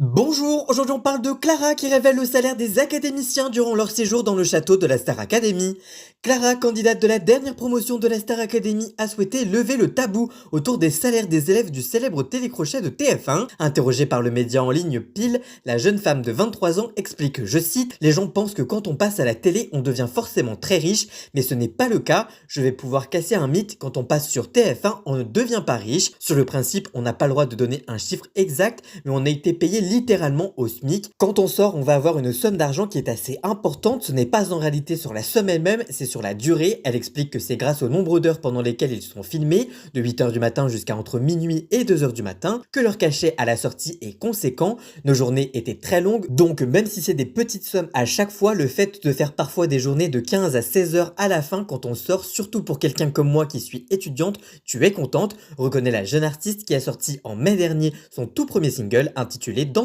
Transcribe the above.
Bonjour, aujourd'hui on parle de Clara qui révèle le salaire des académiciens durant leur séjour dans le château de la Star Academy. Clara, candidate de la dernière promotion de la Star Academy, a souhaité lever le tabou autour des salaires des élèves du célèbre télécrochet de TF1. Interrogée par le média en ligne Pile, la jeune femme de 23 ans explique, je cite, « Les gens pensent que quand on passe à la télé, on devient forcément très riche, mais ce n'est pas le cas. Je vais pouvoir casser un mythe, quand on passe sur TF1, on ne devient pas riche. Sur le principe, on n'a pas le droit de donner un chiffre exact, mais on a été payé littéralement au SMIC. Quand on sort, on va avoir une somme d'argent qui est assez importante. Ce n'est pas en réalité sur la somme elle-même, c'est sur la durée. Elle explique que c'est grâce au nombre d'heures pendant lesquelles ils sont filmés, de 8h du matin jusqu'à entre minuit et 2h du matin, que leur cachet à la sortie est conséquent. Nos journées étaient très longues, donc même si c'est des petites sommes à chaque fois, le fait de faire parfois des journées de 15 à 16 heures à la fin quand on sort, surtout pour quelqu'un comme moi qui suis étudiante, tu es contente, reconnaît la jeune artiste qui a sorti en mai dernier son tout premier single intitulé Dans